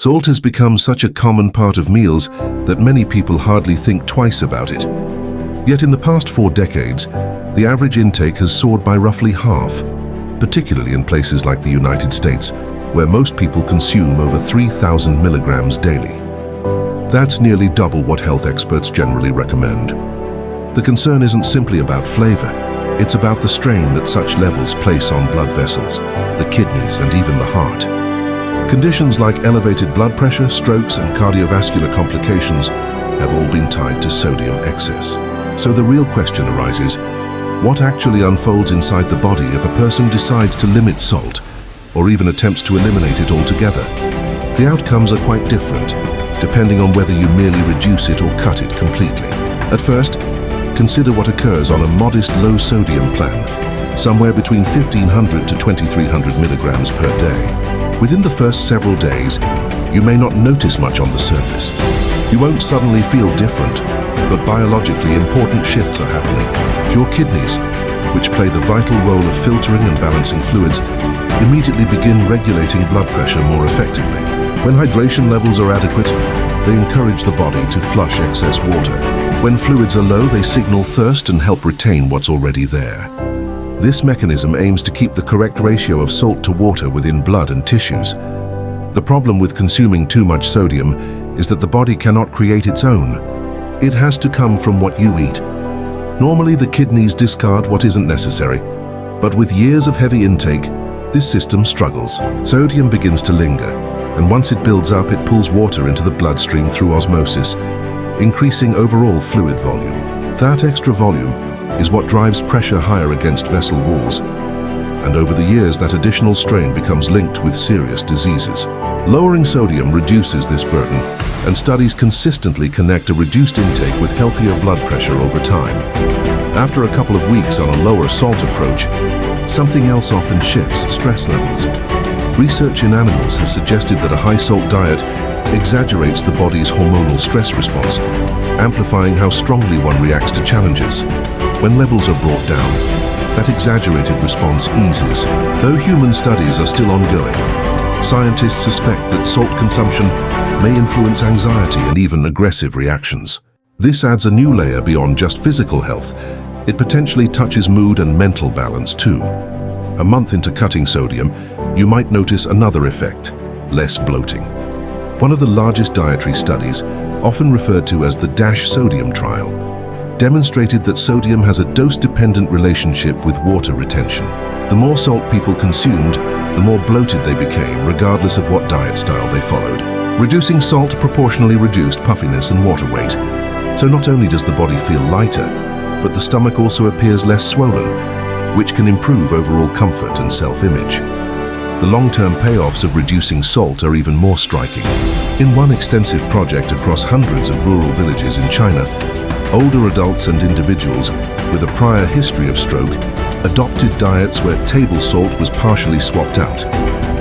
Salt has become such a common part of meals that many people hardly think twice about it. Yet in the past 4 decades, the average intake has soared by roughly half, particularly in places like the United States, where most people consume over 3,000 milligrams daily. That's nearly double what health experts generally recommend. The concern isn't simply about flavor, it's about the strain that such levels place on blood vessels, the kidneys, and even the heart. Conditions like elevated blood pressure, strokes, and cardiovascular complications have all been tied to sodium excess. So the real question arises, what actually unfolds inside the body if a person decides to limit salt, or even attempts to eliminate it altogether? The outcomes are quite different, depending on whether you merely reduce it or cut it completely. At first, consider what occurs on a modest low-sodium plan, somewhere between 1,500 to 2,300 milligrams per day. Within the first several days, you may not notice much on the surface. You won't suddenly feel different, but biologically important shifts are happening. Your kidneys, which play the vital role of filtering and balancing fluids, immediately begin regulating blood pressure more effectively. When hydration levels are adequate, they encourage the body to flush excess water. When fluids are low, they signal thirst and help retain what's already there. This mechanism aims to keep the correct ratio of salt to water within blood and tissues. The problem with consuming too much sodium is that the body cannot create its own. It has to come from what you eat. Normally, the kidneys discard what isn't necessary, but with years of heavy intake, this system struggles. Sodium begins to linger, and once it builds up, it pulls water into the bloodstream through osmosis, increasing overall fluid volume. That extra volume is what drives pressure higher against vessel walls, and over the years that additional strain becomes linked with serious diseases. Lowering sodium reduces this burden, and studies consistently connect a reduced intake with healthier blood pressure over time. After a couple of weeks on a lower salt approach, something else often shifts: stress levels. Research in animals has suggested that a high-salt diet exaggerates the body's hormonal stress response, amplifying how strongly one reacts to challenges. When levels are brought down, that exaggerated response eases. Though human studies are still ongoing, scientists suspect that salt consumption may influence anxiety and even aggressive reactions. This adds a new layer beyond just physical health. It potentially touches mood and mental balance too. A month into cutting sodium, you might notice another effect: less bloating. One of the largest dietary studies, often referred to as the DASH sodium trial, demonstrated that sodium has a dose-dependent relationship with water retention. The more salt people consumed, the more bloated they became, regardless of what diet style they followed. Reducing salt proportionally reduced puffiness and water weight. So not only does the body feel lighter, but the stomach also appears less swollen, which can improve overall comfort and self-image. The long-term payoffs of reducing salt are even more striking. In one extensive project across hundreds of rural villages in China, older adults and individuals with a prior history of stroke adopted diets where table salt was partially swapped out.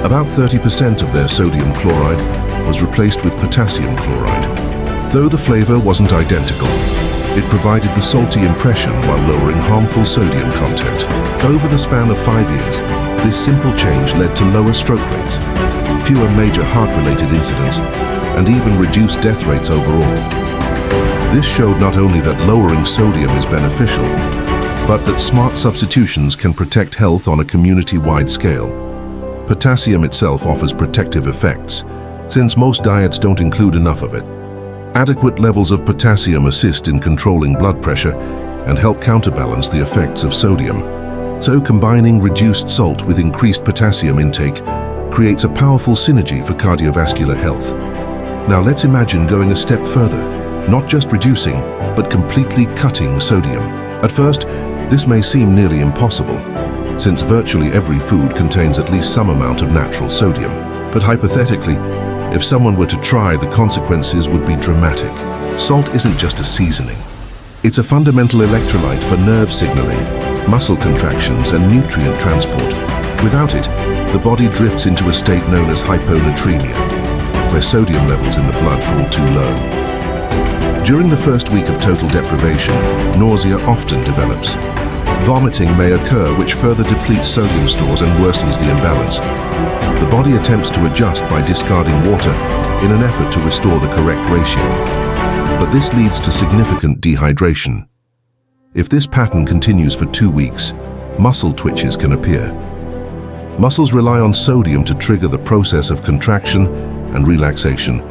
About 30% of their sodium chloride was replaced with potassium chloride. Though the flavor wasn't identical, it provided the salty impression while lowering harmful sodium content. Over the span of 5 years, this simple change led to lower stroke rates, fewer major heart-related incidents, and even reduced death rates overall. This showed not only that lowering sodium is beneficial, but that smart substitutions can protect health on a community-wide scale. Potassium itself offers protective effects, since most diets don't include enough of it. Adequate levels of potassium assist in controlling blood pressure and help counterbalance the effects of sodium. So combining reduced salt with increased potassium intake creates a powerful synergy for cardiovascular health. Now let's imagine going a step further, not just reducing, but completely cutting sodium. At first, this may seem nearly impossible, since virtually every food contains at least some amount of natural sodium. But hypothetically, if someone were to try, the consequences would be dramatic. Salt isn't just a seasoning. It's a fundamental electrolyte for nerve signaling, muscle contractions, and nutrient transport. Without it, the body drifts into a state known as hyponatremia, where sodium levels in the blood fall too low. During the first week of total deprivation, nausea often develops. Vomiting may occur, which further depletes sodium stores and worsens the imbalance. The body attempts to adjust by discarding water in an effort to restore the correct ratio. But this leads to significant dehydration. If this pattern continues for 2 weeks, muscle twitches can appear. Muscles rely on sodium to trigger the process of contraction and relaxation.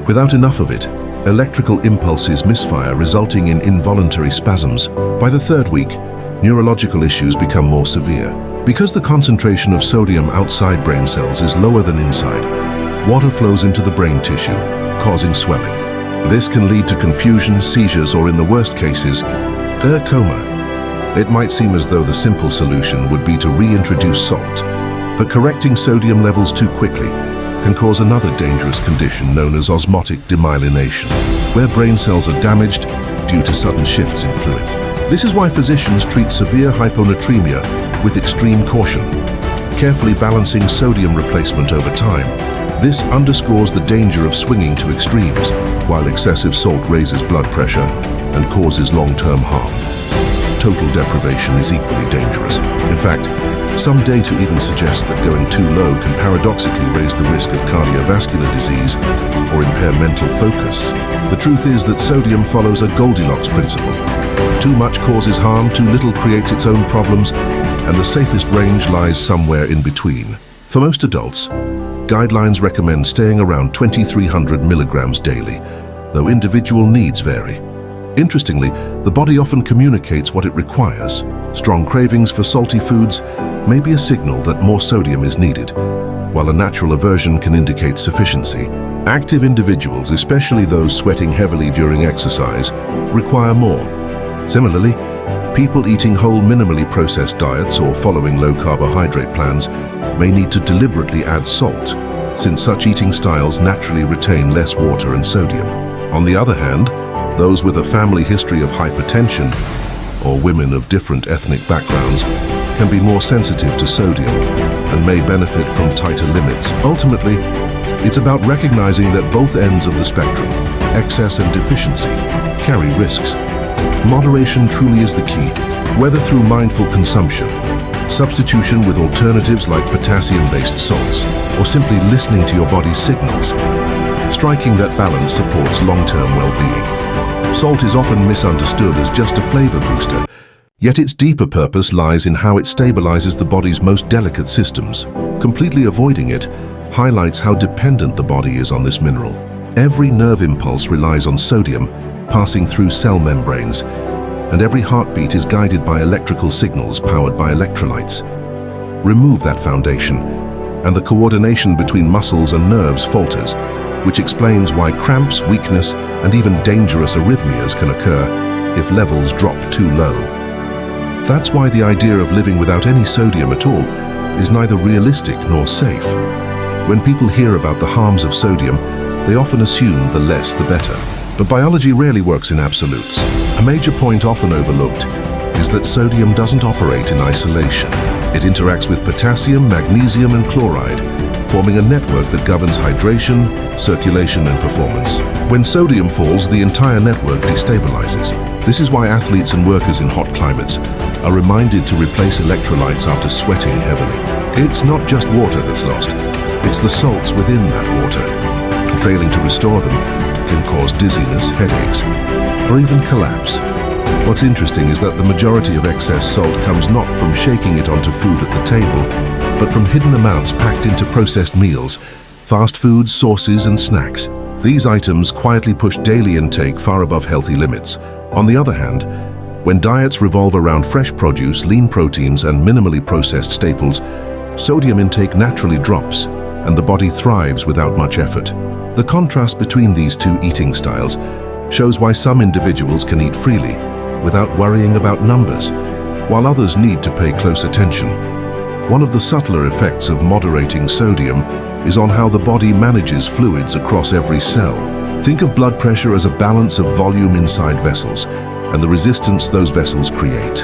Without enough of it, electrical impulses misfire, resulting in involuntary spasms. By the 3rd week, neurological issues become more severe. Because the concentration of sodium outside brain cells is lower than inside, water flows into the brain tissue, causing swelling. This can lead to confusion, seizures, or in the worst cases, a coma. It might seem as though the simple solution would be to reintroduce salt, but correcting sodium levels too quickly can cause another dangerous condition known as osmotic demyelination, where brain cells are damaged due to sudden shifts in fluid. This is why physicians treat severe hyponatremia with extreme caution, carefully balancing sodium replacement over time. This underscores the danger of swinging to extremes, while excessive salt raises blood pressure and causes long-term harm. Total deprivation is equally dangerous. In fact, some data even suggest that going too low can paradoxically raise the risk of cardiovascular disease or impair mental focus. The truth is that sodium follows a Goldilocks principle. Too much causes harm, too little creates its own problems, and the safest range lies somewhere in between. For most adults, guidelines recommend staying around 2,300 milligrams daily, though individual needs vary. Interestingly, the body often communicates what it requires. Strong cravings for salty foods may be a signal that more sodium is needed, while a natural aversion can indicate sufficiency. Active individuals, especially those sweating heavily during exercise, require more. Similarly, people eating whole minimally processed diets or following low-carbohydrate plans may need to deliberately add salt, since such eating styles naturally retain less water and sodium. On the other hand, those with a family history of hypertension or women of different ethnic backgrounds can be more sensitive to sodium and may benefit from tighter limits. Ultimately, it's about recognizing that both ends of the spectrum, excess and deficiency, carry risks. Moderation truly is the key, whether through mindful consumption, substitution with alternatives like potassium-based salts, or simply listening to your body's signals. Striking that balance supports long-term well-being. Salt is often misunderstood as just a flavor booster, yet its deeper purpose lies in how it stabilizes the body's most delicate systems. Completely avoiding it highlights how dependent the body is on this mineral. Every nerve impulse relies on sodium passing through cell membranes, and every heartbeat is guided by electrical signals powered by electrolytes. Remove that foundation, and the coordination between muscles and nerves falters, which explains why cramps, weakness, and even dangerous arrhythmias can occur if levels drop too low. That's why the idea of living without any sodium at all is neither realistic nor safe. When people hear about the harms of sodium, they often assume the less the better. But biology rarely works in absolutes. A major point often overlooked is that sodium doesn't operate in isolation. It interacts with potassium, magnesium, and chloride, forming a network that governs hydration, circulation, and performance. When sodium falls, the entire network destabilizes. This is why athletes and workers in hot climates are reminded to replace electrolytes after sweating heavily. It's not just water that's lost, it's the salts within that water. And failing to restore them can cause dizziness, headaches, or even collapse. What's interesting is that the majority of excess salt comes not from shaking it onto food at the table, but from hidden amounts packed into processed meals, fast foods, sauces, and snacks. These items quietly push daily intake far above healthy limits. On the other hand, when diets revolve around fresh produce, lean proteins, and minimally processed staples, sodium intake naturally drops, and the body thrives without much effort. The contrast between these two eating styles shows why some individuals can eat freely without worrying about numbers, while others need to pay close attention. One of the subtler effects of moderating sodium is on how the body manages fluids across every cell. Think of blood pressure as a balance of volume inside vessels and the resistance those vessels create.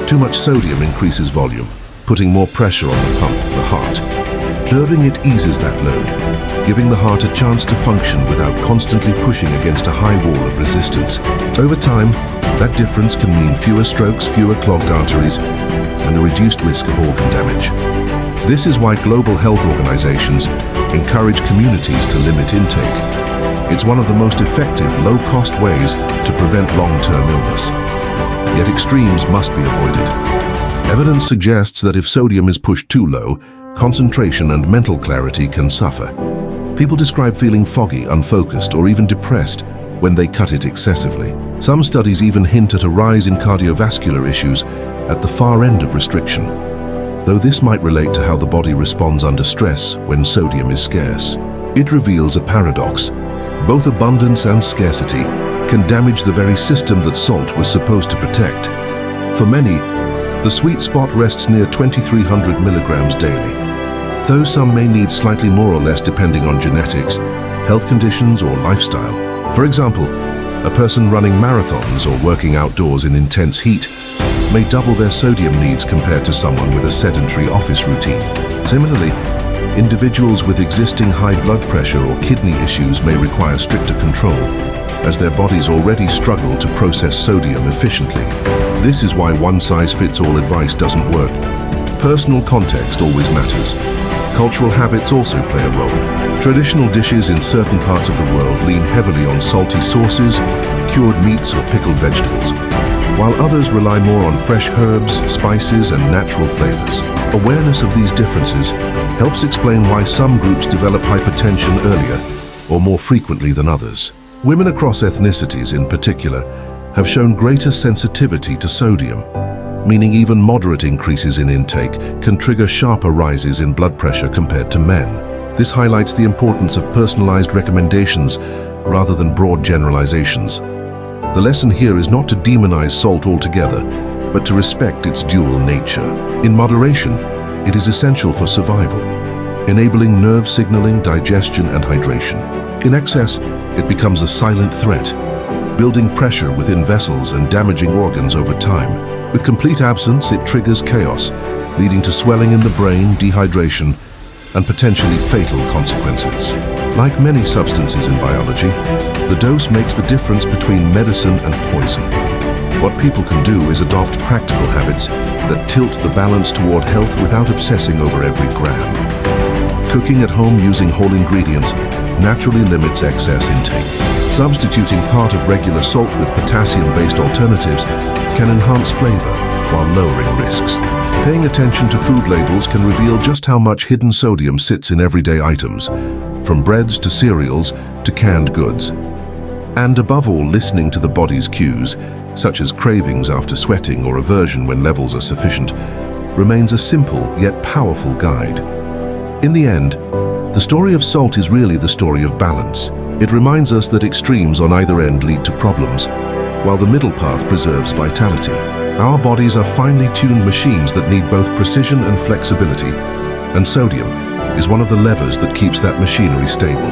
Too much sodium increases volume, putting more pressure on the pump, the heart. Curbing it eases that load, giving the heart a chance to function without constantly pushing against a high wall of resistance. Over time, that difference can mean fewer strokes, fewer clogged arteries, and a reduced risk of organ damage. This is why global health organizations encourage communities to limit intake. It's one of the most effective, low-cost ways to prevent long-term illness. Yet extremes must be avoided. Evidence suggests that if sodium is pushed too low, concentration and mental clarity can suffer. People describe feeling foggy, unfocused, or even depressed when they cut it excessively. Some studies even hint at a rise in cardiovascular issues at the far end of restriction, though this might relate to how the body responds under stress when sodium is scarce. It reveals a paradox. Both abundance and scarcity can damage the very system that salt was supposed to protect. For many, the sweet spot rests near 2,300 milligrams daily, though some may need slightly more or less depending on genetics, health conditions, or lifestyle. For example, a person running marathons or working outdoors in intense heat may double their sodium needs compared to someone with a sedentary office routine. Similarly, individuals with existing high blood pressure or kidney issues may require stricter control, as their bodies already struggle to process sodium efficiently. This is why one-size-fits-all advice doesn't work. Personal context always matters. Cultural habits also play a role. Traditional dishes in certain parts of the world lean heavily on salty sauces, cured meats, or pickled vegetables, while others rely more on fresh herbs, spices, and natural flavors. Awareness of these differences helps explain why some groups develop hypertension earlier or more frequently than others. Women across ethnicities, in particular, have shown greater sensitivity to sodium, meaning even moderate increases in intake can trigger sharper rises in blood pressure compared to men. This highlights the importance of personalized recommendations rather than broad generalizations. The lesson here is not to demonize salt altogether, but to respect its dual nature. In moderation, it is essential for survival, enabling nerve signaling, digestion, and hydration. In excess, it becomes a silent threat, building pressure within vessels and damaging organs over time. With complete absence, it triggers chaos, leading to swelling in the brain, dehydration, and potentially fatal consequences. Like many substances in biology, the dose makes the difference between medicine and poison. What people can do is adopt practical habits that tilt the balance toward health without obsessing over every gram. Cooking at home using whole ingredients naturally limits excess intake. Substituting part of regular salt with potassium-based alternatives can enhance flavor while lowering risks. Paying attention to food labels can reveal just how much hidden sodium sits in everyday items, from breads to cereals to canned goods. And above all, listening to the body's cues, such as cravings after sweating or aversion when levels are sufficient, remains a simple yet powerful guide. In the end, the story of salt is really the story of balance. It reminds us that extremes on either end lead to problems, while the middle path preserves vitality. Our bodies are finely tuned machines that need both precision and flexibility, and sodium is one of the levers that keeps that machinery stable.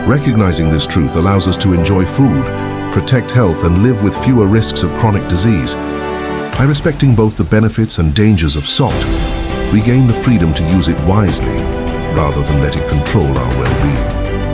Recognizing this truth allows us to enjoy food, protect health, and live with fewer risks of chronic disease. By respecting both the benefits and dangers of salt, we gain the freedom to use it wisely rather than let it control our well-being.